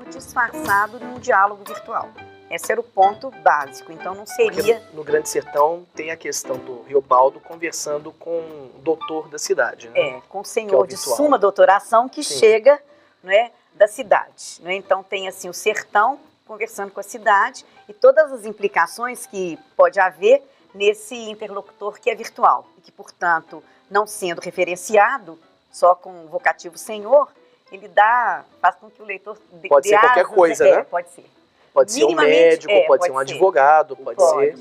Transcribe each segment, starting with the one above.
Disfarçado num diálogo virtual. Esse era o ponto básico, então não seria... Porque no Grande Sertão tem a questão do Riobaldo conversando com o doutor da cidade, né? Com o senhor de visual. suma doutoração que Sim. chega, né, da cidade. Né? Então tem assim o sertão conversando com a cidade e todas as implicações que pode haver nesse interlocutor que é virtual e que, portanto, não sendo referenciado só com o vocativo senhor, ele faz com que o leitor... Pode ser qualquer coisa, né? Pode ser. Pode ser um médico, pode ser um advogado, pode ser...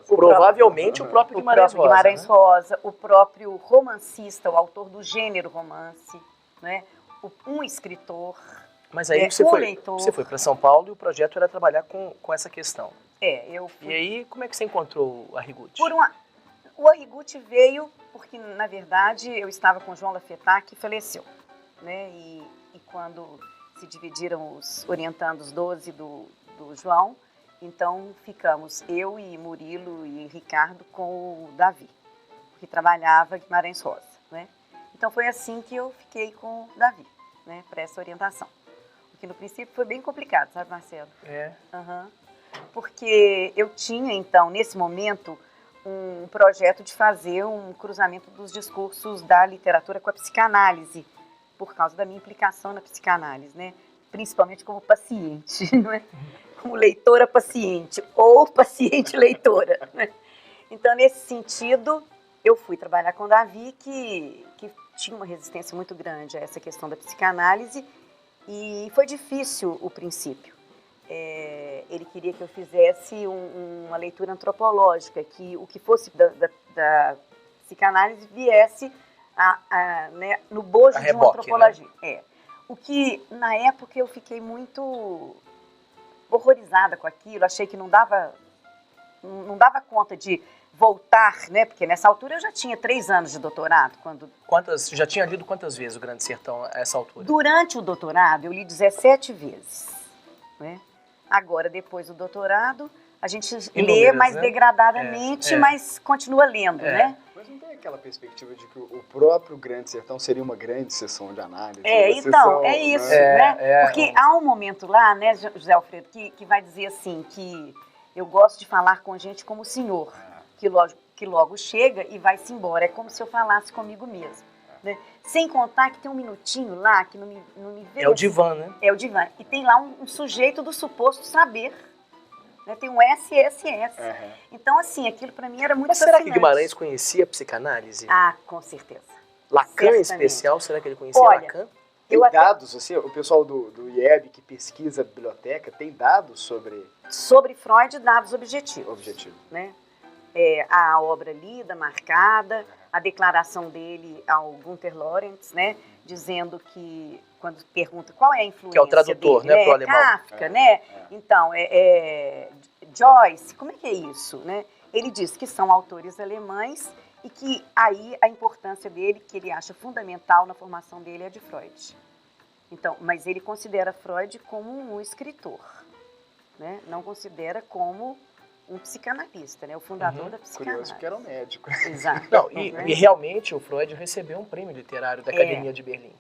Provavelmente o próprio Guimarães Rosa. Guimarães Rosa, o próprio romancista, o autor do gênero romance, né? Um escritor. Mas aí você foi para São Paulo e o projeto era trabalhar com essa questão. Eu fui. E aí, como é que você encontrou o Arrigucci? O Arrigucci veio porque, na verdade, eu estava com o João Lafetá, que faleceu. Né? E quando se dividiram os orientandos 12 do João, então ficamos eu e Murilo e Ricardo com o Davi, que trabalhava Guimarães Rosa. Né? Então foi assim que eu fiquei com o Davi, né, para essa orientação. Porque no princípio foi bem complicado, sabe, Marcelo? Porque eu tinha, então, nesse momento, um projeto de fazer um cruzamento dos discursos da literatura com a psicanálise, por causa da minha implicação na psicanálise, né? Principalmente como paciente, não é? Como leitora paciente, ou paciente leitora. Né? Então, nesse sentido, eu fui trabalhar com o Davi, que tinha uma resistência muito grande a essa questão da psicanálise, e foi difícil o princípio. Ele queria que eu fizesse uma leitura antropológica, que o que fosse da psicanálise viesse né, no bojo de uma antropologia. Né? O que, na época, eu fiquei muito horrorizada com aquilo, achei que não dava conta de voltar, né? Porque nessa altura eu já tinha 3 anos de doutorado. Já tinha lido quantas vezes o Grande Sertão a essa altura? Durante o doutorado, eu li 17 vezes. Né? Agora, depois do doutorado, a gente lê mais degradadamente, mas continua lendo, né? Mas não tem aquela perspectiva de que o próprio Grande Sertão seria uma grande sessão de análise? Então, é isso, né? Porque há um momento lá, né, José Alfredo, que vai dizer assim, que eu gosto de falar com a gente como senhor, que logo chega e vai-se embora. É como se eu falasse comigo mesmo. Né? Sem contar que tem um minutinho lá que não me vê. É o divã, né? É o divã. E tem lá um sujeito do suposto saber. Né? Tem um SSS. Então, assim, aquilo para mim era muito fascinante. Será que Guimarães conhecia a psicanálise? Ah, com certeza. Lacan em especial, será que ele conhecia Lacan? Tem dados, assim, o pessoal do IEB que pesquisa a biblioteca tem dados sobre... Sobre Freud, dados objetivos. Né? A obra lida, marcada, a declaração dele ao Gunther Lorenz, né, dizendo que, quando pergunta qual é a influência que é o tradutor, dele, né, pro alemão. Kafka, né? Então, Joyce, como é que é isso, né? Ele diz que são autores alemães e que aí a importância dele, que ele acha fundamental na formação dele, é de Freud. Então, mas ele considera Freud como um escritor, né? Não considera como um psicanalista, né? O fundador da psicanálise. Curioso que era um médico. Exato. Não, e realmente o Freud recebeu um prêmio literário da Academia de Berlim.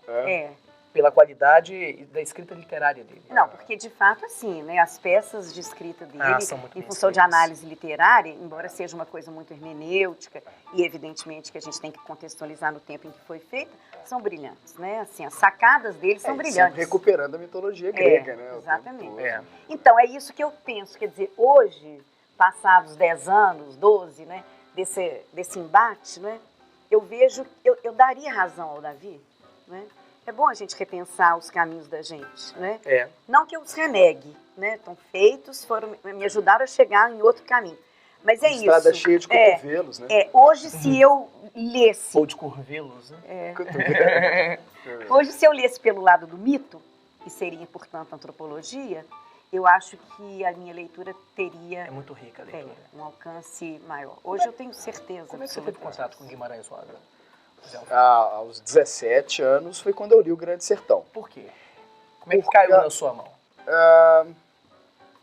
Pela qualidade da escrita literária dele. Não, porque de fato, assim, né, as peças de escrita dele, em função de escritas. análise literária, embora seja uma coisa muito hermenêutica, e evidentemente que a gente tem que contextualizar no tempo em que foi feita, são brilhantes, né? Assim, as sacadas dele são brilhantes. Recuperando a mitologia grega, né? Exatamente. Então, é isso que eu penso, quer dizer, hoje, passados 10 anos, 12, né, desse embate, né, eu vejo, eu daria razão ao Davi, né? É bom a gente repensar os caminhos da gente, né? Não que eu os renegue, né? Estão feitos, me ajudaram a chegar em outro caminho. Mas é isso. Estrada cheia de cotovelos, né? Hoje, se eu lesse... Ou de curvelos, né? Hoje, se eu lesse pelo lado do mito, que seria, portanto, antropologia, eu acho que a minha leitura teria... É muito rica a leitura. Um alcance maior. Hoje eu tenho certeza. Como é que você teve contato com Guimarães Rosa? Aos 17 anos foi quando eu li O Grande Sertão. Por quê? Como é que caiu na sua mão?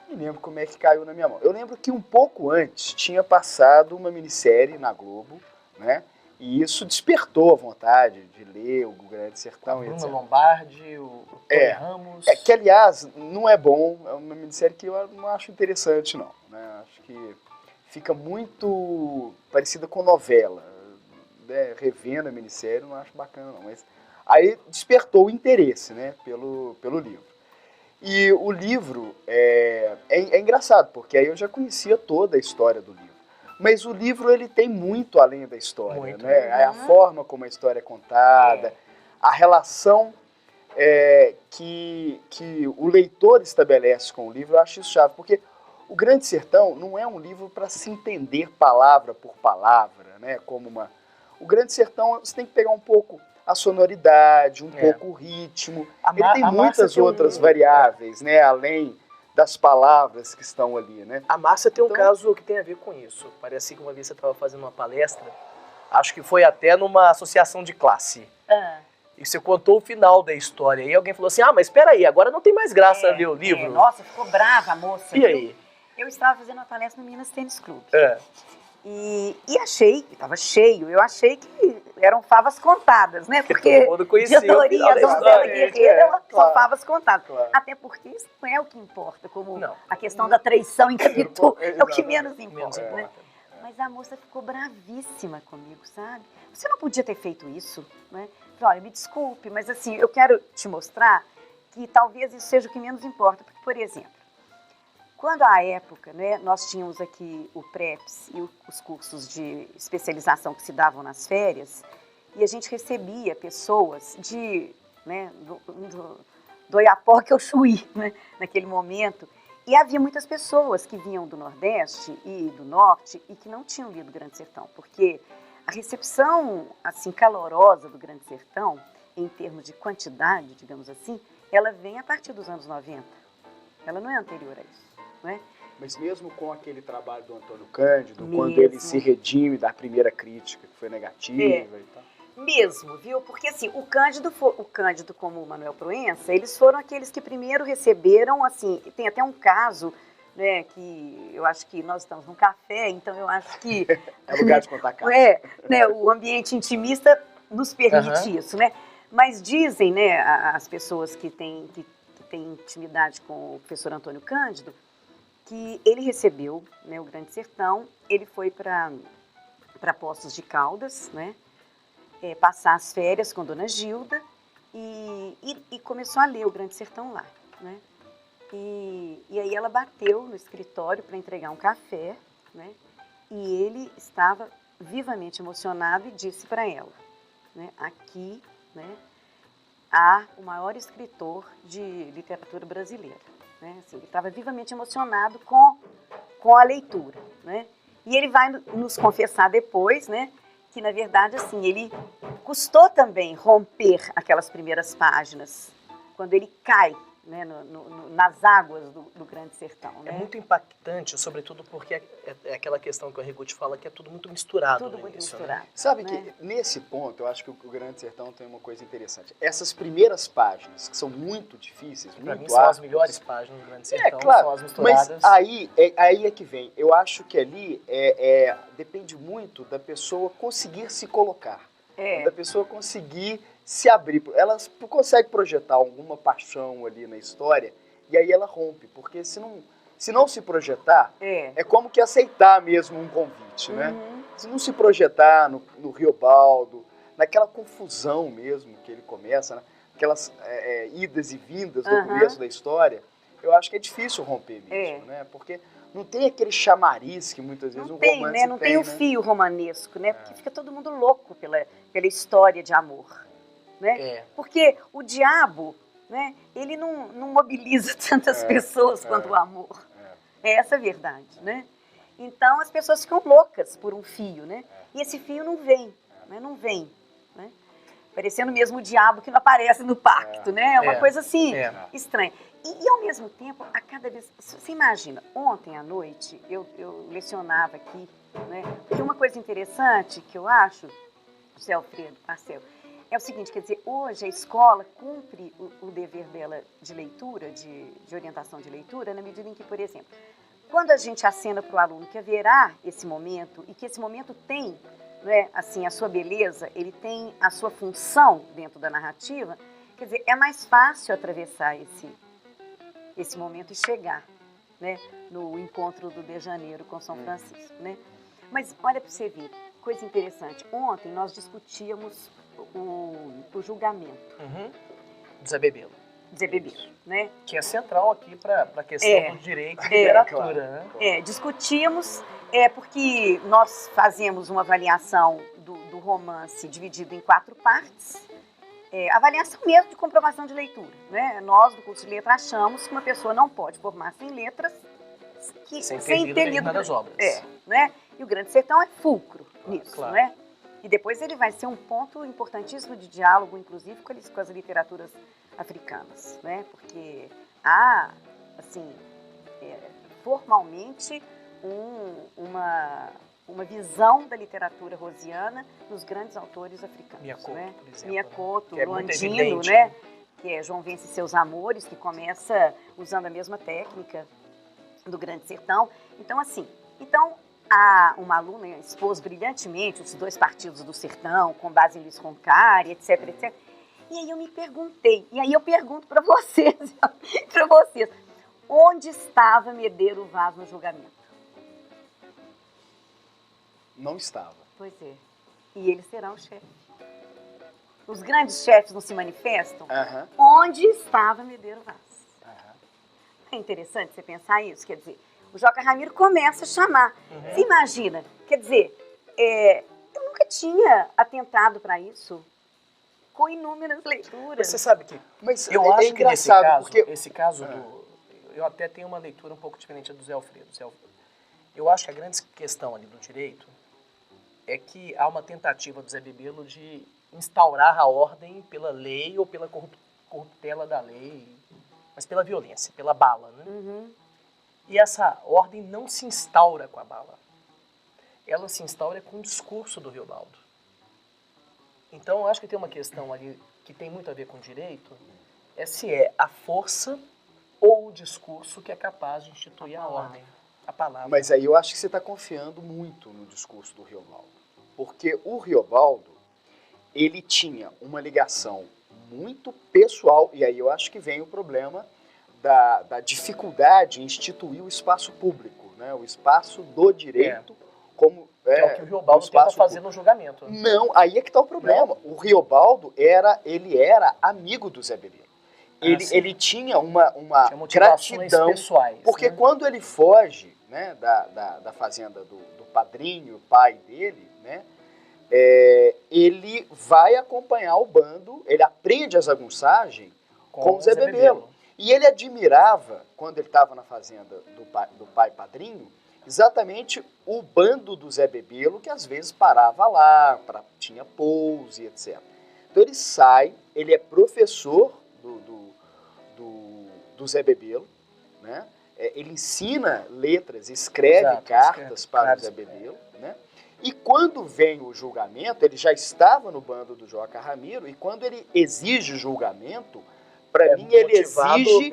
Não lembro como é que caiu na minha mão. Eu lembro que um pouco antes tinha passado uma minissérie na Globo, né? E isso despertou a vontade de ler O Grande Sertão. A Bruna Lombardi, o Tony Ramos. Que, aliás, não é bom. É uma minissérie que eu não acho interessante, não. Né? Acho que fica muito parecida com novela. Né? Revendo a minissérie, não acho bacana, não. Mas aí despertou o interesse, né? pelo livro. E o livro é engraçado, porque aí eu já conhecia toda a história do livro. Mas o livro, ele tem muito além da história, muito, né? A forma como a história é contada, a relação que o leitor estabelece com o livro, eu acho isso chave, porque O Grande Sertão não é um livro para se entender palavra por palavra, né? O Grande Sertão, você tem que pegar um pouco a sonoridade, um pouco o ritmo. Ele tem muitas outras variáveis, né? Além das palavras que estão ali, né? A Márcia tem um caso que tem a ver com isso. Parece que uma vez você estava fazendo uma palestra, acho que foi até numa associação de classe. E você contou o final da história. E alguém falou assim, mas espera aí, agora não tem mais graça ler o livro. Nossa, ficou brava a moça. E aí? Eu estava fazendo uma palestra no Minas Tênis Clube. E achei, estava cheio, eu achei que eram favas contadas, né? Porque todo mundo conhecia de autoria da Donzela Guerreira, são favas contadas. Claro. Até porque isso não é o que importa, como a questão da traição em Capitu é o que menos importa, né? Mas a moça ficou bravíssima comigo, sabe? Você não podia ter feito isso, né? Olha, me desculpe, mas assim, eu quero te mostrar que talvez isso seja o que menos importa. Porque, por exemplo, quando à época, né, nós tínhamos aqui o PREPS e os cursos de especialização que se davam nas férias, e a gente recebia pessoas do Oiapoque ao Chuí, né, naquele momento, e havia muitas pessoas que vinham do Nordeste e do Norte e que não tinham lido Grande Sertão, porque a recepção assim calorosa do Grande Sertão, em termos de quantidade, digamos assim, ela vem a partir dos anos 90, ela não é anterior a isso. Né? Mas mesmo com aquele trabalho do Antônio Cândido, quando ele se redime da primeira crítica, que foi negativa e tal. Mesmo, viu? Porque assim, o Cândido como o Manuel Proença, eles foram aqueles que primeiro receberam, assim, tem até um caso, né, que eu acho que nós estamos num café, então eu acho que... É lugar de contar caso. Né, o ambiente intimista nos permite isso, né? Mas dizem, né, as pessoas que têm intimidade com o professor Antônio Cândido, que ele recebeu, né, o Grande Sertão, ele foi para Poços de Caldas, né, passar as férias com Dona Gilda e começou a ler o Grande Sertão lá, né, e aí ela bateu no escritório para entregar um café, né, e ele estava vivamente emocionado e disse para ela, né, aqui, né, há o maior escritor de literatura brasileira. Né? Assim, ele estava vivamente emocionado com a leitura, né? E ele vai nos confessar depois, né, que na verdade assim, ele custou também romper aquelas primeiras páginas, quando ele cai, né, nas águas do Grande Sertão. Né? É muito impactante, sobretudo porque é aquela questão que o Arrigo te fala, que é tudo muito misturado. Tudo muito início, misturado. Né? Sabe que nesse ponto, eu acho que o Grande Sertão tem uma coisa interessante. Essas primeiras páginas, que são muito difíceis, pra muito mim são as melhores páginas do Grande Sertão, claro, são as misturadas. Mas aí é que vem. Eu acho que ali depende muito da pessoa conseguir se colocar. Da pessoa conseguir se abrir. Ela consegue projetar alguma paixão ali na história e aí ela rompe. Porque se não se projetar, é como que aceitar mesmo um convite, né? Se não se projetar no Riobaldo, naquela confusão mesmo que ele começa, né? Aquelas idas e vindas do começo da história, eu acho que é difícil romper mesmo, né? Porque não tem aquele chamariz que muitas vezes não tem, romance né? Não tem o fio romanesco, né? Porque fica todo mundo louco pela história de amor, né? Porque o diabo, né? Ele não mobiliza tantas pessoas quanto o amor. É essa a verdade, né? Então as pessoas ficam loucas por um fio, né? E esse fio não vem, né? Não vem, né? parecendo mesmo o diabo que não aparece no pacto, né? É uma coisa assim, estranha. E ao mesmo tempo, a cada vez... Você imagina, ontem à noite eu lecionava aqui, né? E uma coisa interessante que eu acho, José Alfredo, Marcelo, é o seguinte, quer dizer, hoje a escola cumpre o dever dela de leitura, de orientação de leitura, na medida em que, por exemplo, quando a gente acena para o aluno que haverá esse momento, e que esse momento tem, né, assim, a sua beleza, ele tem a sua função dentro da narrativa, quer dizer, é mais fácil atravessar esse momento e chegar, né, no encontro do de janeiro com São Francisco, né? Mas olha para você ver, coisa interessante, ontem nós discutíamos o julgamento. Do Zé Bebelo. Zé Bebelo, né? Que é central aqui para a questão do direito e literatura, né? Discutimos, porque nós fazemos uma avaliação do romance dividido em 4 partes, avaliação mesmo de comprovação de leitura, né? Nós, do curso de letra, achamos que uma pessoa não pode formar-se em letras sem ter lido das obras. Né? E o Grande Sertão é fulcro nisso, né? E depois ele vai ser um ponto importantíssimo de diálogo, inclusive, com as literaturas africanas, né? Porque há, assim, formalmente uma visão da literatura rosiana nos grandes autores africanos. Miyakoto, né? por exemplo. Miyakoto, né? Luandino, né? Que é João Vence e Seus Amores, que começa usando a mesma técnica do Grande Sertão. Então, assim, uma aluna expôs brilhantemente os 2 partidos do sertão, com base em Luiz Roncari, etc, etc. E aí eu me perguntei, e aí eu pergunto para vocês, onde estava Medeiro Vaz no julgamento? Não estava. Pois é. E eles serão o chefe. Os grandes chefes não se manifestam? Onde estava Medeiro Vaz? É interessante você pensar isso, quer dizer, o Joca Ramiro começa a chamar. Você imagina, quer dizer, eu nunca tinha atentado para isso, com inúmeras leituras. Mas você sabe que Mas eu acho que nesse caso eu até tenho uma leitura um pouco diferente do Zé Alfredo. Eu acho que a grande questão ali do direito é que há uma tentativa do Zé Bebelo de instaurar a ordem pela lei ou pela corruptela da lei, mas pela violência, pela bala, né? E essa ordem não se instaura com a bala. Ela se instaura com o discurso do Riobaldo. Então, eu acho que tem uma questão ali que tem muito a ver com o direito, se é a força ou o discurso que é capaz de instituir a ordem, a palavra. Mas aí eu acho que você está confiando muito no discurso do Riobaldo. Porque o Riobaldo, ele tinha uma ligação muito pessoal, e aí eu acho que vem o problema da dificuldade em instituir o espaço público, né? O espaço do direito como... é o que o Riobaldo tenta fazer no julgamento. Não, aí é que está o problema. Não. O Riobaldo ele era amigo do Zé Bebelo. Ele tinha uma gratidão, pessoais, porque né? Quando ele foge, né, da fazenda do padrinho, pai dele, né, ele vai acompanhar o bando, ele aprende as agunçagens com o Zé Bebelo. E ele admirava, quando ele estava na fazenda do pai padrinho, exatamente o bando do Zé Bebelo, que às vezes parava lá, tinha pouso e etc. Então ele sai, ele é professor do Zé Bebelo, né? Ele ensina letras, escreve cartas para o Zé Bebelo, né? E quando vem o julgamento, ele já estava no bando do Joca Ramiro, e quando ele exige julgamento, para mim ele exige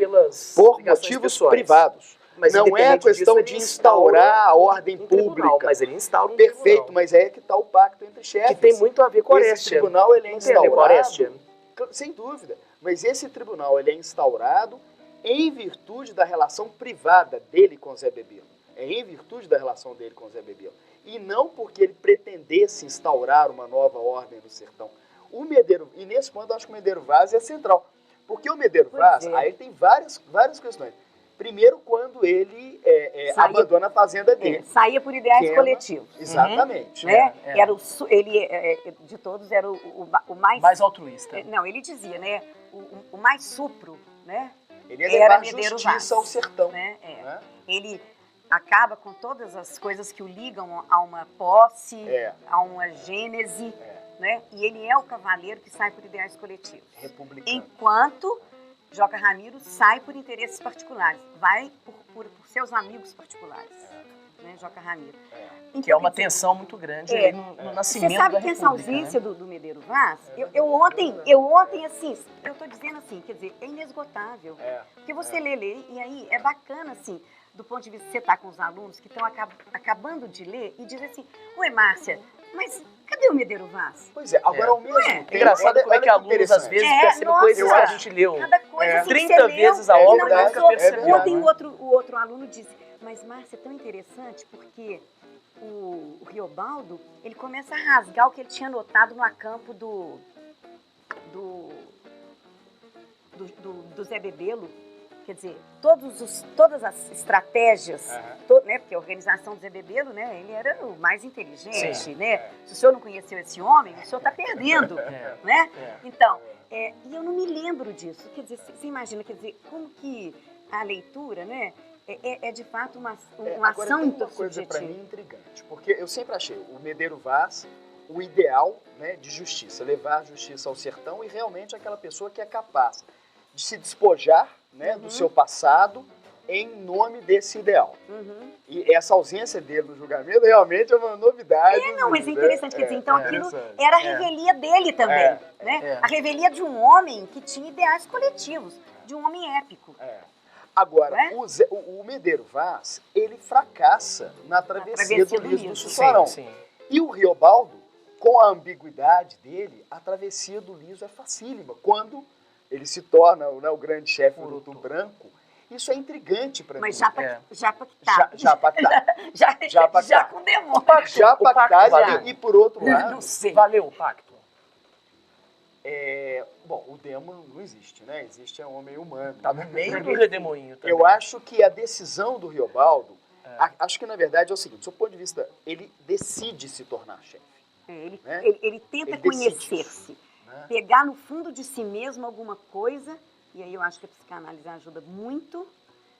por motivos privados. Mas não é questão de instaurar a ordem pública. Mas ele instaura um Perfeito, tribunal. Mas é que está o pacto entre chefes. Que tem muito a ver com a Orestes. Esse tribunal ele é instaurado, sem dúvida, mas esse tribunal ele é instaurado em virtude da relação privada dele com Zé Bebelo. É em virtude da relação dele com Zé Bebelo. E não porque ele pretendesse instaurar uma nova ordem no sertão. E nesse ponto eu acho que o Medeiro Vaz é central. Porque o Medeiro Vaz, aí tem várias questões. Primeiro, quando ele abandona a fazenda dele. Saía por ideais coletivos. Exatamente. Né? De todos, era o mais altruísta. Não, ele dizia, né? O mais supro, né? Ele ia levar justiça ao sertão. Né? Ele acaba com todas as coisas que o ligam a uma posse, a uma gênese, né? E ele é o cavaleiro que sai por ideais coletivos. Republicano. Enquanto Joca Ramiro sai por interesses particulares, vai por seus amigos particulares, né, Joca Ramiro. Então, que é uma tensão muito grande aí no nascimento você sabe da que essa República, ausência né? do Medeiro Vaz, eu ontem, assim, eu tô dizendo assim, quer dizer, é inesgotável. Porque você lê, e aí é bacana, assim, do ponto de vista que você tá com os alunos que estão acabando de ler e dizem assim, ué, Márcia, mas cadê o Medeiro Vaz? Pois é, agora ao mesmo tempo... É engraçado como é que alunos, às vezes, percebem coisas que a gente leu Cada coisa, assim, 30 vezes a obra e nunca percebeu. Ontem o outro aluno disse, mas Márcia, é tão interessante porque o Riobaldo, ele começa a rasgar o que ele tinha anotado no acampo do Zé Bebelo. Quer dizer, todas as estratégias, né, porque a organização do Zé Bebelo, né, ele era o mais inteligente, né? Se o senhor não conheceu esse homem, o senhor está perdendo, né? Então, e eu não me lembro disso. Quer dizer, você imagina, quer dizer, como que a leitura, né, é de fato uma agora ação tem uma coisa para mim intrigante, porque eu sempre achei o Medeiro Vaz o ideal, né, de justiça, levar a justiça ao sertão e realmente aquela pessoa que é capaz de se despojar, né, do seu passado em nome desse ideal. E essa ausência dele no julgamento realmente é uma novidade. Mas é interessante, quer dizer, então aquilo era a revelia dele também, né? A revelia de um homem que tinha ideais coletivos, de um homem épico. Agora, o Medeiro Vaz, ele fracassa na travessia do Liso do Sussurão. E o Riobaldo, com a ambiguidade dele, a travessia do Liso é facílima. Quando ele se torna o grande chefe do Urutu Branco, isso é intrigante para mim. Mas já pactado. Já com demônio. Já pactado e por outro lado... Não sei. Valeu o pacto? Bom, o demo não existe, né? Existe o homem humano. Tá no meio do redemoinho também. Eu acho que a decisão do Riobaldo, acho que na verdade é o seguinte, do seu ponto de vista, ele decide se tornar chefe. Ele tenta conhecer-se, pegar no fundo de si mesmo alguma coisa, e aí eu acho que a psicanálise ajuda muito,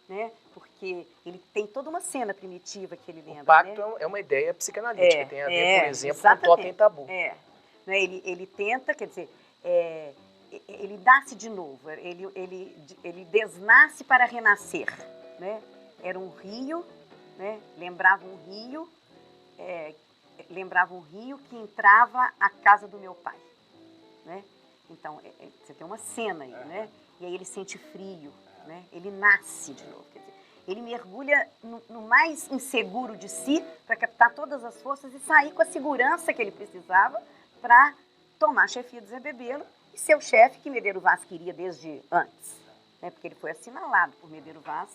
né? Porque ele tem toda uma cena primitiva que ele lembra. O pacto é uma ideia psicanalítica, tem a ver, por exemplo, com o totem tabu. Ele tenta, quer dizer, ele nasce de novo, ele desnasce para renascer, né? Era um rio, né? Lembrava um rio que entrava à casa do meu pai, né? Então, você tem uma cena aí, né? E aí ele sente frio, né? Ele nasce de novo, quer dizer, ele mergulha no mais inseguro de si para captar todas as forças e sair com a segurança que ele precisava para tomar a chefia do Zé Bebelo e ser o chefe que Medeiro Vaz queria desde antes, né? Porque ele foi assinalado por Medeiro Vaz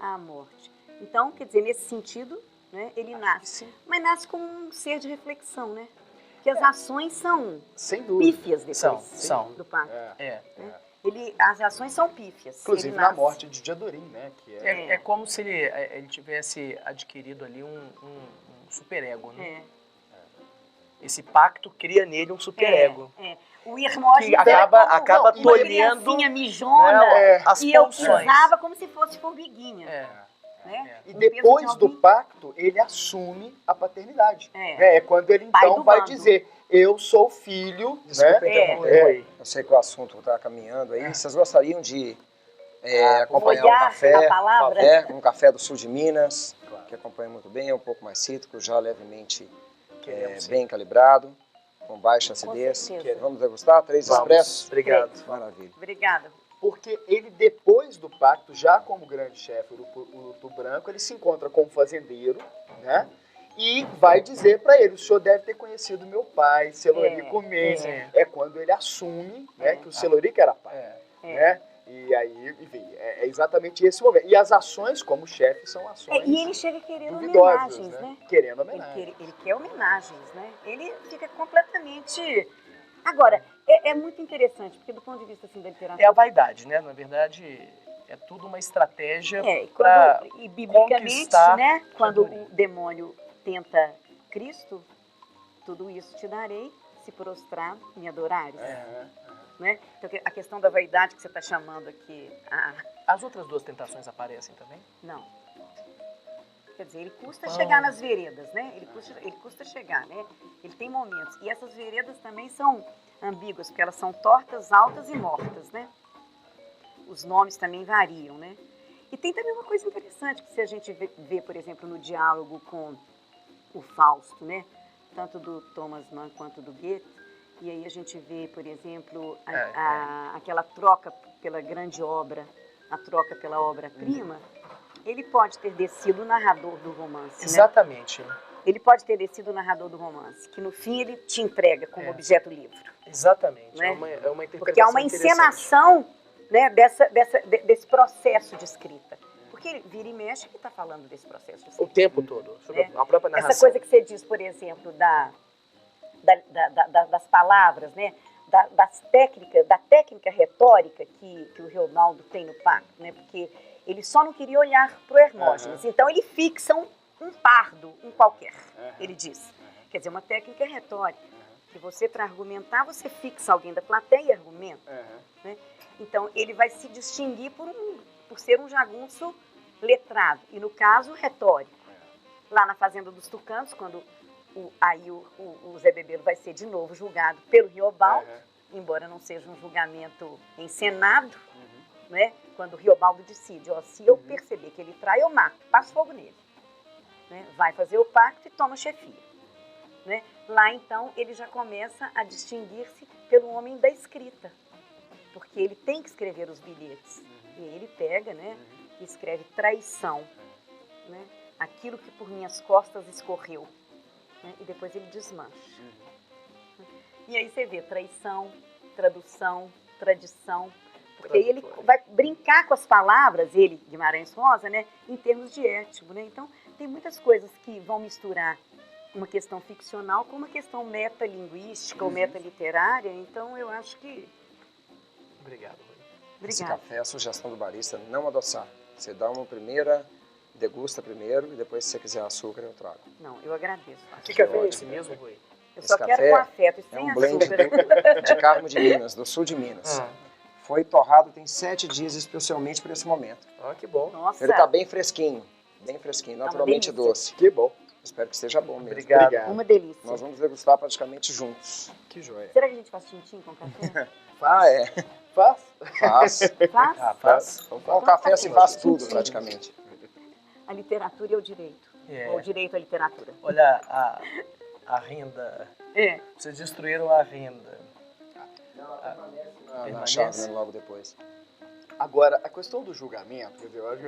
à morte. Então, quer dizer, nesse sentido, né, ele nasce. Mas nasce como um ser de reflexão, né? Que as ações são pífias depois do pacto. As ações são pífias. Inclusive na morte de Diadorim, né? Que é como se ele tivesse adquirido ali um superego, né? Esse pacto cria nele um superego. O Hermógenes que acaba tolhendo uma mijona as e eu pulsões. usava como se fosse formiguinha. Né? E depois do pacto, ele assume a paternidade. É quando ele então vai dizer, eu sou filho... Desculpa, eu sei que o assunto está caminhando aí. Vocês gostariam de acompanhar um café do sul de Minas, que acompanha muito bem, é um pouco mais cítrico, já levemente bem calibrado, com baixa acidez. Vamos degustar? 3 expressos? Obrigado. Maravilha. Obrigada. Porque ele, depois do pacto, já como grande chefe Urutu Branco, ele se encontra com um fazendeiro, né? E vai dizer para ele, o senhor deve ter conhecido meu pai, Celorico Mendes. É quando ele assume, né, que o Celorico era pai. Né? E aí, enfim, é exatamente esse momento. E as ações, como chefe, são ações e ele chega querendo duvidosas, homenagens, né? Querendo homenagens. Ele quer homenagens, né? Ele fica completamente... Agora, é muito interessante, porque do ponto de vista assim, da literatura... É a vaidade, né? Na verdade, é tudo uma estratégia para biblicamente, né? Quando o demônio tenta Cristo, tudo isso te darei, se prostrado me adorares. Né? Então, a questão da vaidade que você está chamando aqui... As outras duas tentações aparecem também? Não. Quer dizer, ele custa chegar nas veredas, né? Ele custa chegar, né? Ele tem momentos. E essas veredas também são ambíguas, porque elas são tortas, altas e mortas, né? Os nomes também variam, né? E tem também uma coisa interessante, que se a gente vê, por exemplo, no diálogo com o Fausto, né? Tanto do Thomas Mann quanto do Goethe, e aí a gente vê, por exemplo, aquela troca pela grande obra, a troca pela obra-prima, ele pode ter descido o narrador do romance, exatamente. Né? Ele pode ter descido o narrador do romance, que no fim ele te entrega como objeto livro. Exatamente, né? É uma interpretação porque há uma encenação, né, desse processo de escrita. Porque vira e mexe que está falando desse processo de escrita. O tempo todo, sobre a própria narração. Essa coisa que você diz, por exemplo, das palavras, né? Da técnica retórica que o Rionaldo tem no pacto, né? Porque ele só não queria olhar para o Hermógenes. Então ele fixa um pardo, um qualquer, ele diz. Quer dizer, uma técnica retórica. Que você, para argumentar, você fixa alguém da plateia e argumenta. Né? Então ele vai se distinguir por ser um jagunço letrado. E no caso, retórico. Lá na Fazenda dos Tucanos, quando o Zé Bebelo vai ser de novo julgado pelo Riobaldo, embora não seja um julgamento encenado, né? Quando o Riobaldo decide, se eu perceber que ele trai, eu mato, passo fogo nele. Né? Vai fazer o pacto e toma chefia. Né? Lá, então, ele já começa a distinguir-se pelo homem da escrita, porque ele tem que escrever os bilhetes. E ele pega, né, e escreve traição, né? Aquilo que por minhas costas escorreu. Né? E depois ele desmancha. E aí você vê traição, tradução, tradição, porque aí ele vai brincar com as palavras, ele, Guimarães Rosa, né, em termos de étimo. Né? Então, tem muitas coisas que vão misturar uma questão ficcional com uma questão metalinguística ou metaliterária. Então, eu acho que... Obrigado. Esse café, a sugestão do barista, não adoçar. Você dá uma primeira, degusta primeiro e depois, se você quiser açúcar, eu trago. Não, eu agradeço. Que café é esse mesmo, Rui? Eu só quero com afeto, sem açúcar. É um blend de Carmo de Minas, do sul de Minas. Foi torrado tem 7 dias especialmente para esse momento. Que bom. Nossa. Ele está bem fresquinho, naturalmente doce. Que bom. Espero que esteja bom mesmo. Obrigado. Uma delícia. Nós vamos degustar praticamente juntos. Que joia. Será que a gente faz tintim com café? Faz? Faz. Com o café se faz tudo praticamente. A literatura e o direito. Ou o direito à literatura. Olha, a renda. Vocês destruíram a renda. Na chave, logo depois. Agora, a questão do julgamento, quer dizer, eu acho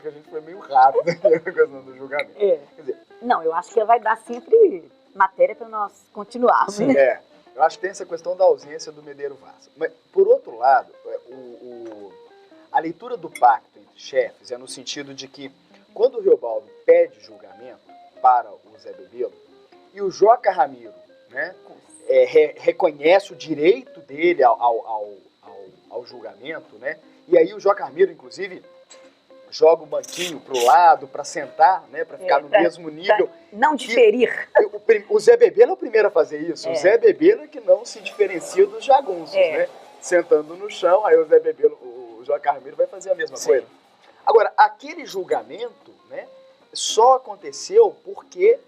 que a gente foi meio rápido na questão do julgamento. Quer dizer, não, eu acho que vai dar sempre matéria para nós continuarmos. Eu acho que tem essa questão da ausência do Medeiro Vaz. Mas, por outro lado, a leitura do pacto entre chefes é no sentido de que, quando o Riobaldo pede julgamento para o Zé Bebelo, e o Joca Ramiro, né, reconhece o direito dele ao julgamento, né, e aí o Joca Ramiro, inclusive, joga o banquinho pro lado para sentar, né, para ficar no mesmo nível. Não diferir. O Zé Bebelo é o primeiro a fazer isso. O Zé Bebelo é que não se diferencia dos jagunços, né? Sentando no chão, aí o Zé Bebelo, o Joca Ramiro vai fazer a mesma coisa. Agora, aquele julgamento, né, só aconteceu porque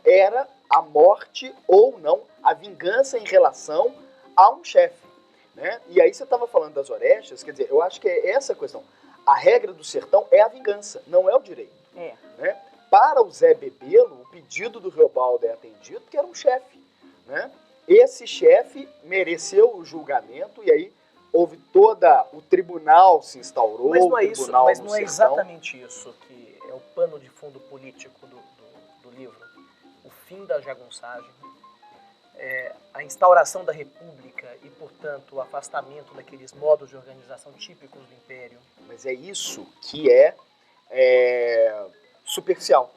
era a morte ou não, a vingança em relação a um chefe, né? E aí você estava falando das Orestes, quer dizer, eu acho que é essa a questão. A regra do sertão é a vingança, não é o direito. Né? Para o Zé Bebelo, o pedido do Riobaldo é atendido porque era um chefe. Né? Esse chefe mereceu o julgamento e aí houve o tribunal se instaurou. Mas não é exatamente isso que é o pano de fundo político do livro. O fim da jagunçagem, a instauração da república e, portanto, o afastamento daqueles modos de organização típicos do Império. Mas é isso que é superficial,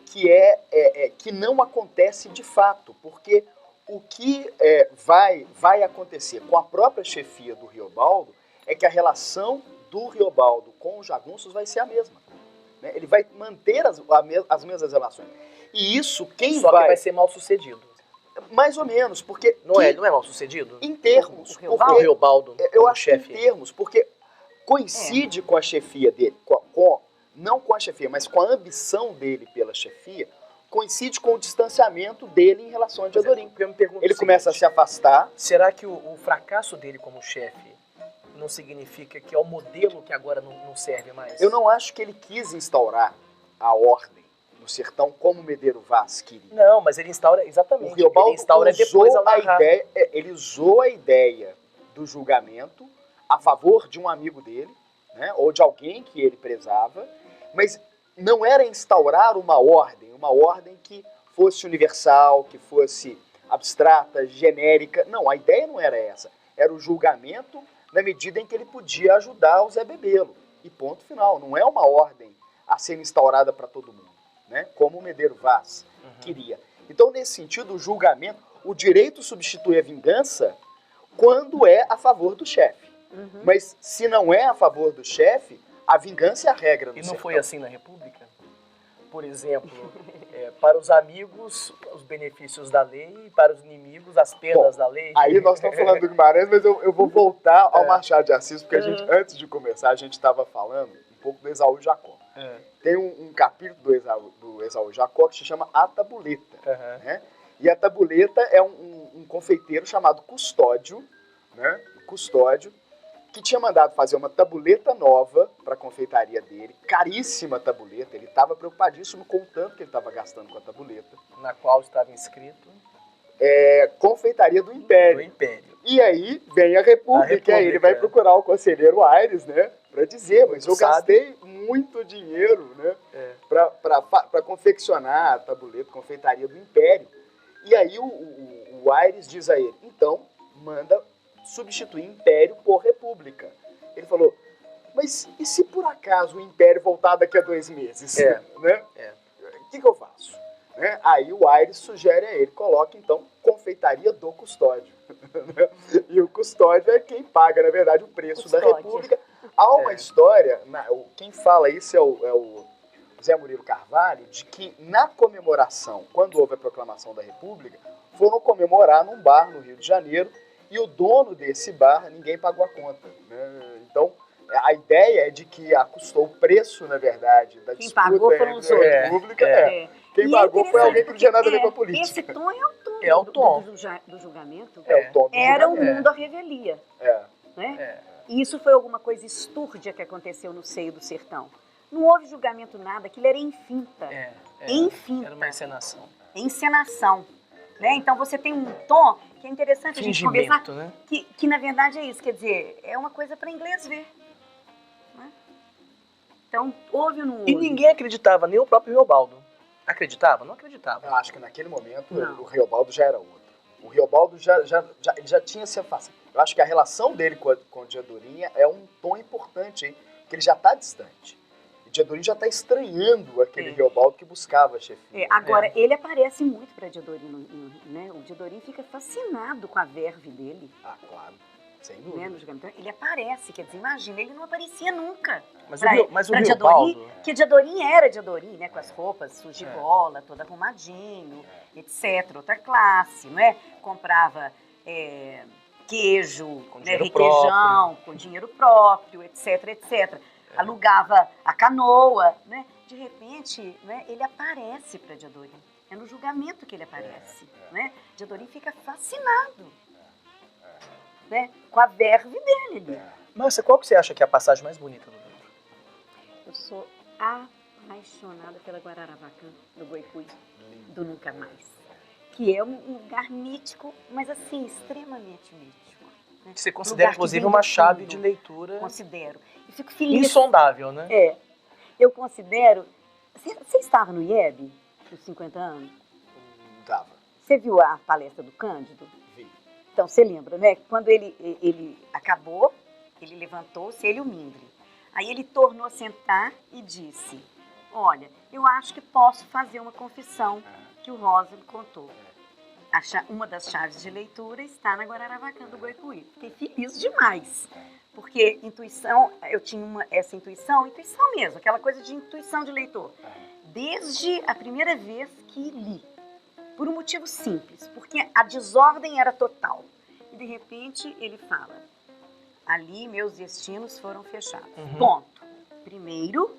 que não acontece de fato, porque o que vai acontecer com a própria chefia do Riobaldo é que a relação do Riobaldo com os jagunços vai ser a mesma. Né? Ele vai manter as mesmas relações. E isso Só que vai ser mal sucedido. Mais ou menos, porque... Não é mal sucedido? Em termos. O Riobaldo, eu acho que em termos, porque coincide com a chefia dele, não com a chefia, mas com a ambição dele pela chefia, coincide com o distanciamento dele em relação a Diadorim. Ele começa a se afastar. Será que o fracasso dele como chefe não significa que é o modelo que agora não serve mais? Eu não acho que ele quis instaurar a ordem no sertão como Medeiro Vaz queria. Não, mas ele instaura, exatamente. O Riobaldo ele instaura depois ele usou a ideia do julgamento a favor de um amigo dele, né, ou de alguém que ele prezava, mas não era instaurar uma ordem que fosse universal, que fosse abstrata, genérica. Não, a ideia não era essa. Era o julgamento na medida em que ele podia ajudar o Zé Bebelo. E ponto final. Não é uma ordem a ser instaurada para todo mundo, né? Como o Medeiro Vaz queria. Então, nesse sentido, o julgamento, o direito substitui a vingança quando é a favor do chefe. Mas se não é a favor do chefe, a vingança é a regra no E não sertão. foi assim na República? Por exemplo, para os amigos, os benefícios da lei, e para os inimigos, as perdas da lei. Aí nós estamos falando do Guimarães, mas eu vou voltar ao Machado de Assis, porque a gente, antes de começar, a gente estava falando um pouco do Esaú Jacó. Tem um capítulo do Esaú Jacó que se chama A Tabuleta. Né? E a Tabuleta é um confeiteiro chamado Custódio, né? Custódio, que tinha mandado fazer uma tabuleta nova para a confeitaria dele, caríssima tabuleta, ele estava preocupadíssimo com o tanto que ele estava gastando com a tabuleta. Na qual estava inscrito? Confeitaria do Império. Do Império. E aí vem a República, e aí ele vai procurar o conselheiro Aires, né, para dizer, mas eu gastei muito dinheiro, né, para confeccionar a tabuleta, confeitaria do Império. E aí o Aires diz a ele, então, manda substituir Império por República. Ele falou, mas e se por acaso o Império voltar daqui a 2 meses? Né? O que eu faço? Né? Aí o Aires sugere a ele, coloque então confeitaria do Custódio. E o Custódio é quem paga, na verdade, o preço da República. Há uma história, quem fala isso é o Zé Murilo Carvalho, de que na comemoração, quando houve a proclamação da República, foram comemorar num bar no Rio de Janeiro, e o dono desse bar, ninguém pagou a conta. Né? Então, a ideia é de que custou o preço, na verdade, da disputa pagou foram os outros. República. Quem pagou foi alguém que não tinha nada a ver com a política. Esse tom é o tom, do julgamento. É o tom do Era julgamento. o mundo à revelia. Né? E isso foi alguma coisa estúrdia que aconteceu no seio do sertão. Não houve julgamento nada, aquilo era infinta. Infinta. Era uma encenação. Encenação. Né? Então você tem um tom que é interessante a gente conversar, né? que na verdade é isso, quer dizer, é uma coisa para inglês ver. Né? Então, houve ou não houve? E ninguém acreditava, nem o próprio Riobaldo. Acreditava? Não acreditava. Eu acho que naquele momento o Riobaldo já era outro. O Riobaldo ele já tinha se afastado. Eu acho que a relação dele com o Diadorim é um tom importante, hein? Porque ele já está distante. O Diadorim já está estranhando aquele Riobaldo que buscava a chefia. Agora, ele aparece muito para Diadorim, né? O Diadorim fica fascinado com a verve dele. Ah, claro. Sem dúvida. Né? Então, ele aparece, quer dizer, imagina, ele não aparecia nunca. Mas o Riobaldo... Que Diadorim era Diadorim, né? Com as roupas sujas de bola, todo arrumadinho, etc. Outra classe, não é? Comprava queijo, com requeijão, com dinheiro próprio, etc, etc. Alugava a canoa, né? De repente, né, ele aparece para Diadorim. É no julgamento que ele aparece. Né? Diadorim fica fascinado. Né? Com a verve dele. Márcia, qual que você acha que é a passagem mais bonita do livro? Eu sou apaixonada pela Guararapacã, do Goicuí, do Nunca Mais. Que é um lugar mítico, mas assim, extremamente mítico. Né? Que você considera, inclusive, uma chave de leitura... Considero. E fico feliz. Insondável, né? Eu considero... Você estava no IEB, dos 50 anos? Estava. Você viu a palestra do Cândido? Vi. Então, você lembra, né? Quando ele acabou, ele levantou-se, ele e o Mindre. Aí ele tornou a sentar e disse, olha, eu acho que posso fazer uma confissão que o Rosa me contou. Uma das chaves de leitura está na Guararapacã do Goicuí. Fiquei feliz demais, porque intuição, eu tinha essa intuição mesmo, aquela coisa de intuição de leitor. Desde a primeira vez que li, por um motivo simples, porque a desordem era total. E de repente ele fala, ali meus destinos foram fechados. Ponto. Primeiro,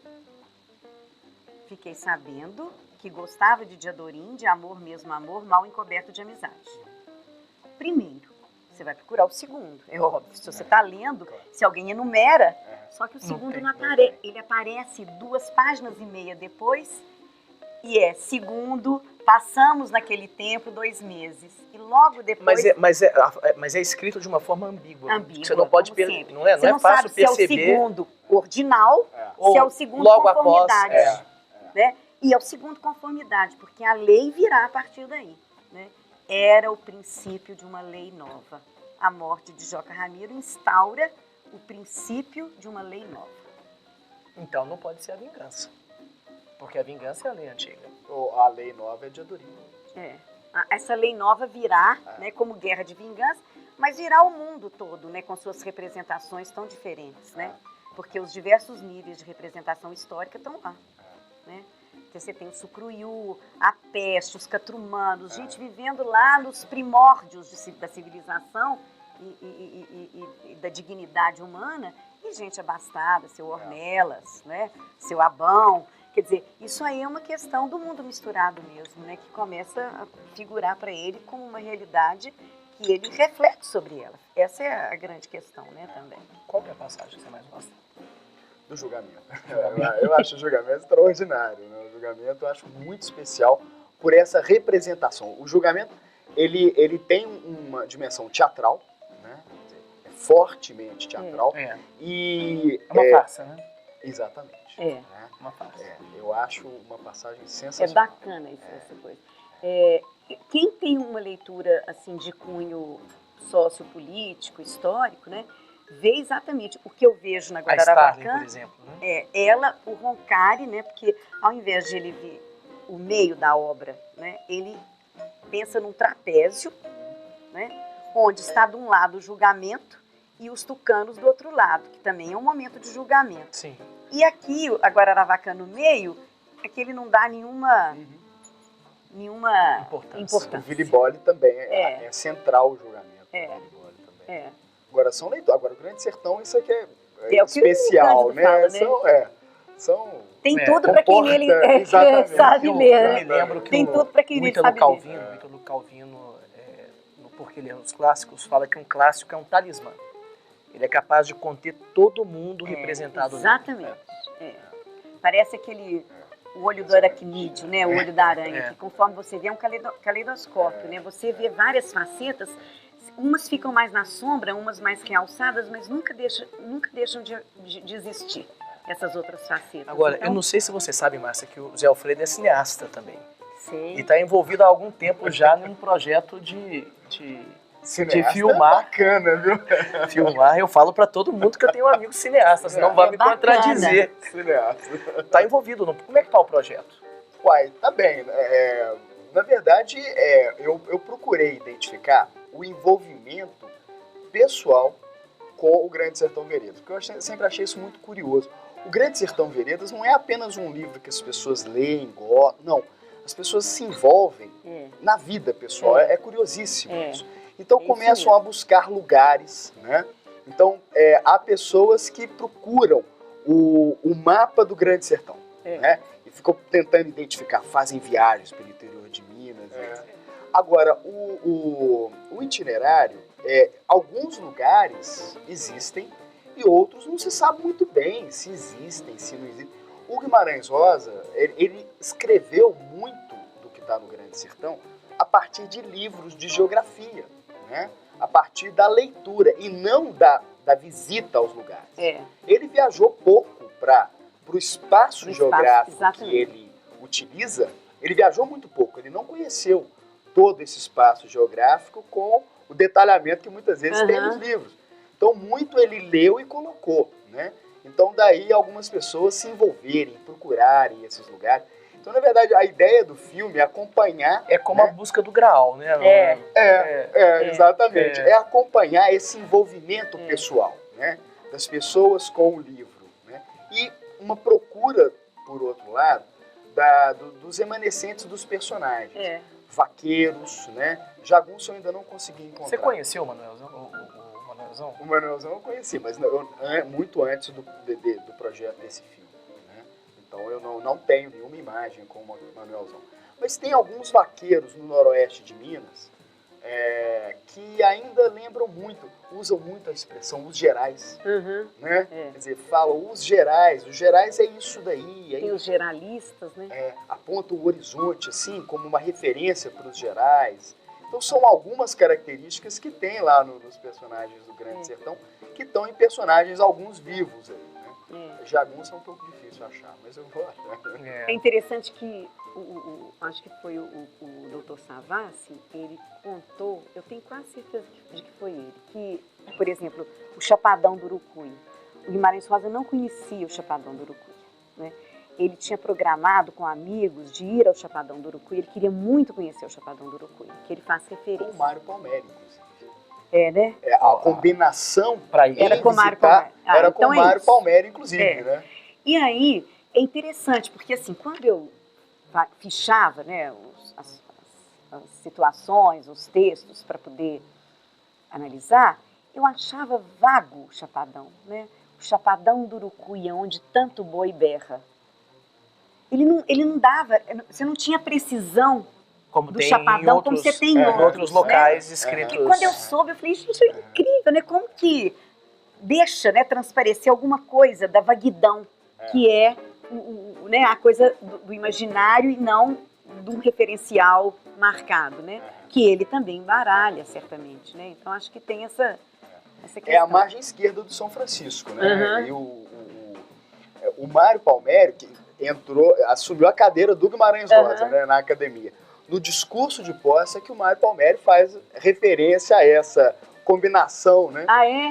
fiquei sabendo que gostava de Diadorim, de amor mesmo amor, mal encoberto de amizade. Primeiro, você vai procurar o segundo, é óbvio. Se você está lendo, se alguém enumera, só que o segundo não aparece. Ele aparece 2 páginas e meia depois, e segundo, passamos naquele tempo 2 meses. E logo depois... Mas é escrito de uma forma ambígua. Ambígua, você não pode não é fácil perceber. Se é o segundo ordinal, se é o segundo logo conformidade. Após, né? E é o segundo conformidade, porque a lei virá a partir daí. Né? Era o princípio de uma lei nova. A morte de Joca Ramiro instaura o princípio de uma lei nova. Então não pode ser a vingança. Porque a vingança é a lei antiga. A lei nova é de Diadorim. Essa lei nova virá, né, como guerra de vingança, mas virá o mundo todo, né, com suas representações tão diferentes, né? Porque os diversos níveis de representação histórica estão lá, né? Então, você tem o Sucruiú, a peste, os catrumanos, gente vivendo lá nos primórdios da civilização e da dignidade humana, e gente abastada, seu Ornelas, né, seu Abão. Quer dizer, isso aí é uma questão do mundo misturado mesmo, né, que começa a figurar para ele como uma realidade que ele reflete sobre ela. Essa é a grande questão, né, também. Qual que é a passagem que você mais gosta? Do julgamento. Eu acho o julgamento extraordinário, né? O julgamento eu acho muito especial por essa representação. O julgamento, ele tem uma dimensão teatral, né? É fortemente teatral. E é uma farsa, né? Exatamente. Né? Uma farsa. Eu acho uma passagem sensacional. É bacana isso, essa coisa. Quem tem uma leitura assim de cunho sociopolítico, histórico, né? Vê exatamente o que eu vejo na Guararapacã, por exemplo, né? Ela, o Roncari, né? Porque ao invés de ele ver o meio da obra, né? Ele pensa num trapézio, né? Onde está de um lado o julgamento e os tucanos do outro lado, que também é um momento de julgamento. Sim. E aqui, a Guararapacã no meio, é que ele não dá nenhuma importância. O Viliboli também é central o julgamento. O Viliboli também. Agora, são leitores. Agora, o Grande Sertão, isso aqui é especial, né? Fala, né? Tem tudo para quem ele sabe ler. Eu me lembro que tem tudo para quem ele sabe ler. O Ítalo Calvino, no Porque Ler os Clássicos, fala que um clássico é um talismã. Ele é capaz de conter todo mundo representado. Exatamente. Parece o olho do aracnídeo, né? O olho da aranha, que conforme você vê é um caleidoscópio, né? Você vê várias facetas. Umas ficam mais na sombra, umas mais realçadas, mas nunca deixam de existir essas outras facetas. Agora, eu não sei se você sabe, Márcia, que o Zé Alfredo é cineasta também. Sei. E está envolvido há algum tempo já num projeto de filmar. É bacana, viu? Filmar, eu falo para todo mundo que eu tenho amigos cineastas, não vai me contradizer. Cineasta. Está envolvido. Como é que está o projeto? Uai, tá bem. Na verdade, eu procurei identificar o envolvimento pessoal com o Grande Sertão Veredas, porque eu sempre achei isso muito curioso. O Grande Sertão Veredas não é apenas um livro que as pessoas leem, gostam, não. As pessoas se envolvem na vida pessoal, é curiosíssimo isso. Então começam a buscar lugares, né? Então há pessoas que procuram o mapa do Grande Sertão, né? E ficam tentando identificar, fazem viagens pelo interior de Minas, etc. Agora, o itinerário, alguns lugares existem e outros não se sabe muito bem se existem, se não existem. O Guimarães Rosa, ele escreveu muito do que está no Grande Sertão a partir de livros de geografia, né? A partir da leitura e não da visita aos lugares. Ele viajou pouco para o espaço geográfico que ele utiliza, ele viajou muito pouco, ele não conheceu todo esse espaço geográfico com o detalhamento que muitas vezes tem nos livros. Então, muito ele leu e colocou, né? Então, daí algumas pessoas se envolverem, procurarem esses lugares. Então, na verdade, a ideia do filme é acompanhar... É como a busca do Graal, né? Exatamente. É acompanhar esse envolvimento pessoal, né? Das pessoas com o livro, né? E uma procura, por outro lado, dos remanescentes dos personagens. Vaqueiros, né? Jagunço eu ainda não consegui encontrar. Você conheceu o Manuelzão? O Manuelzão? O Manuelzão eu conheci, mas muito antes do projeto desse filme, né? então eu não tenho nenhuma imagem com o Manuelzão. Mas tem alguns vaqueiros no noroeste de Minas que ainda lembram muito, usam muito a expressão os gerais, né? Quer dizer, falam os gerais é isso daí. Tem os geralistas, né? Aponta o horizonte, assim, como uma referência para os gerais. Então são algumas características que tem lá nos personagens do Grande Sertão, que estão em personagens, alguns vivos aí, né? Jagunço é um pouco difícil achar, mas eu vou achar. É interessante que, acho que foi o Dr. Savassi, ele contou, eu tenho quase certeza de que foi ele, que, por exemplo, o Chapadão do Urucuí. O Guimarães Rosa não conhecia o Chapadão do Urucuí, né? Ele tinha programado com amigos de ir ao Chapadão do Urucuí, ele queria muito conhecer o Chapadão do Urucuí, que ele faz referência. Com o Mário Palmério, inclusive. Né? A combinação para ir era com o Mário Palmério. Era com o Mário Palmério, inclusive, né? E aí, é interessante, porque assim, quando eu fichava, né, as situações, os textos para poder analisar, eu achava vago o Chapadão, né? O Chapadão do Urucuí, onde tanto boi berra. Ele não dava, você não tinha precisão como do Chapadão como você tem em outros locais, né? Escritos. E quando eu soube, eu falei, gente, é incrível, né? Como que deixa, né, transparecer alguma coisa da vaguidão, que é né, a coisa do imaginário e não de um referencial marcado, né? Que ele também embaralha, certamente, né? Então, acho que tem essa questão. É a margem esquerda do São Francisco, né? E o Mário Palmério, que assumiu a cadeira do Guimarães Rosa, né, na academia. No discurso de posse é que o Mário Palmério faz referência a essa combinação, né?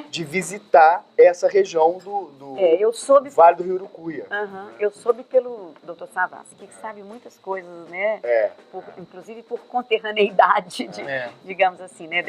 De visitar essa região do Vale do Rio Urucuia. Eu soube pelo Dr. Savassi, que sabe muitas coisas, né? Inclusive por conterraneidade, digamos assim, né?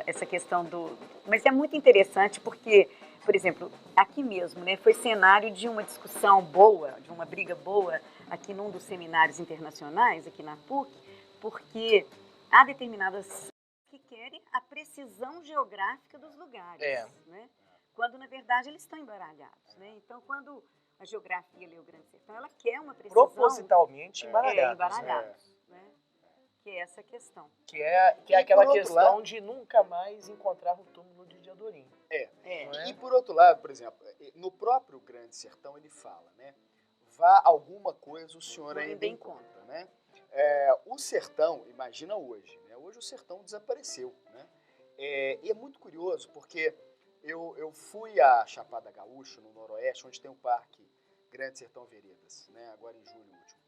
Essa questão do... Mas é muito interessante porque, por exemplo, aqui mesmo, né? Foi cenário de uma discussão boa, de uma briga boa aqui num dos seminários internacionais, aqui na PUC, porque há determinadas que querem a precisão geográfica dos lugares, né? Quando, na verdade, eles estão embaralhados, né? Então, quando a geografia lê o Grande Sertão, ela quer uma precisão... Propositalmente embaralhados. Né? Que é essa questão. Que é aquela questão de nunca mais encontrar o túmulo de Diadorim. E, por outro lado, por exemplo, no próprio Grande Sertão, ele fala, né? Vá alguma coisa o senhor ainda encontra, né? O sertão, imagina hoje, né? Hoje o sertão desapareceu, né? E é muito curioso porque eu fui à Chapada Gaúcha, no Noroeste, onde tem o Parque Grande Sertão Veredas, né? Agora em julho último.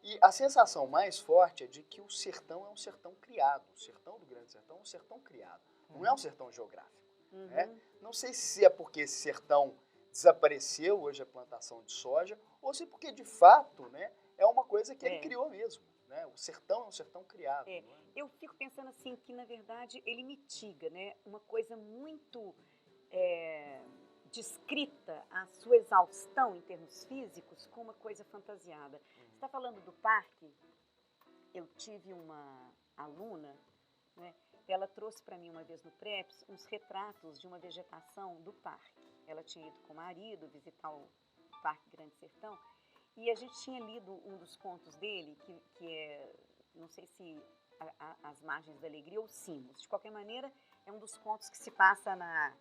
E a sensação mais forte é de que o sertão é um sertão criado. O sertão do Grande Sertão é um sertão criado. Não é um sertão geográfico. Né? Não sei se é porque esse sertão desapareceu, hoje a plantação de soja, ou se porque de fato, né, é uma coisa que ele criou mesmo. Né? O sertão é um sertão criado. Eu fico pensando assim que, na verdade, ele mitiga, né, uma coisa muito descrita, a sua exaustão em termos físicos, com uma coisa fantasiada. Você está falando do parque? Eu tive uma aluna, né, ela trouxe para mim uma vez no PREPS uns retratos de uma vegetação do parque. Ela tinha ido com o marido visitar o Parque Grande Sertão e a gente tinha lido um dos contos dele, que é, não sei se As Margens da Alegria ou Simos. De qualquer maneira, é um dos contos que se passa na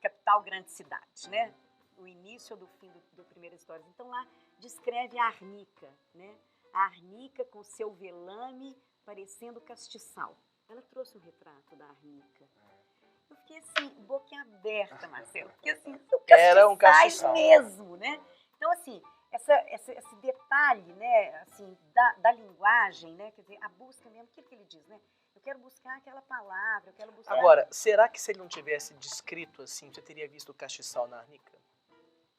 capital grande cidade, né? O início ou do fim do Primeiras Histórias. Então lá descreve a arnica, né? A arnica com seu velame parecendo castiçal. Ela trouxe um retrato da arnica. Eu fiquei assim, boquiaberta, Marcelo, porque assim, era um castiçal mesmo, né? Então assim, esse detalhe, né, assim, da linguagem, né, quer dizer, a busca mesmo, o que ele diz, né? Eu quero buscar aquela palavra, eu quero buscar... Agora, será que se ele não tivesse descrito assim, você teria visto o castiçal na arnica?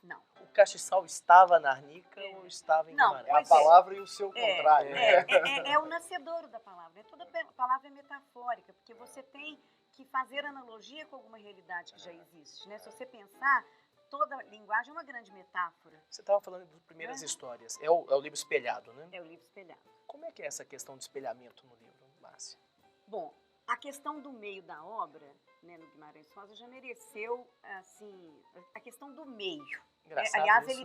Não. O castiçal estava na arnica ou estava em Guimarães? É a palavra e o seu contrário. É o nascedouro da palavra. Toda palavra é metafórica, porque você tem que fazer analogia com alguma realidade que já existe, né? Se você pensar, toda linguagem é uma grande metáfora. Você estava falando das primeiras histórias. É o livro espelhado, né? É o livro espelhado. Como é que é essa questão de espelhamento no livro, Márcia? Bom, A questão do meio da obra, né, no Guimarães Rosa, já mereceu, assim, a questão do meio. Aliás, isso,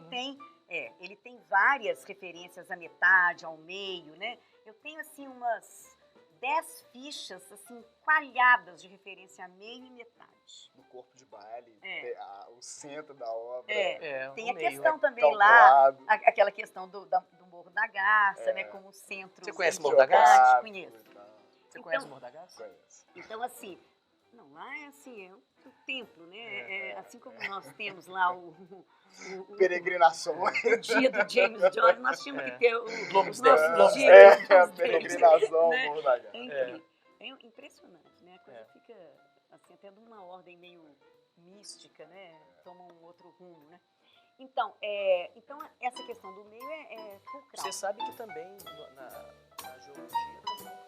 ele tem várias referências à metade, ao meio, né? Eu tenho, assim, umas 10 fichas, assim, coalhadas de referência a meio e metade. No corpo de baile, o centro da obra. Tem a questão também lá, aquela questão do Morro da Garça, né, como centro. Você conhece o Morro da Garça? Conheço. Você conhece o Morro da Garça? Conheço. Então, assim, não, lá é assim, o templo, né? Assim como nós temos lá o peregrinações. O dia do James Joyce, nós tínhamos que ter o Bloomsday. nosso dia. A peregrinação, né? Morro da Garça. É impressionante, né? A coisa fica, assim, até de uma ordem meio mística, né? Toma um outro rumo, né? Então, essa questão do meio é fulcral. Você sabe que também na geologia também.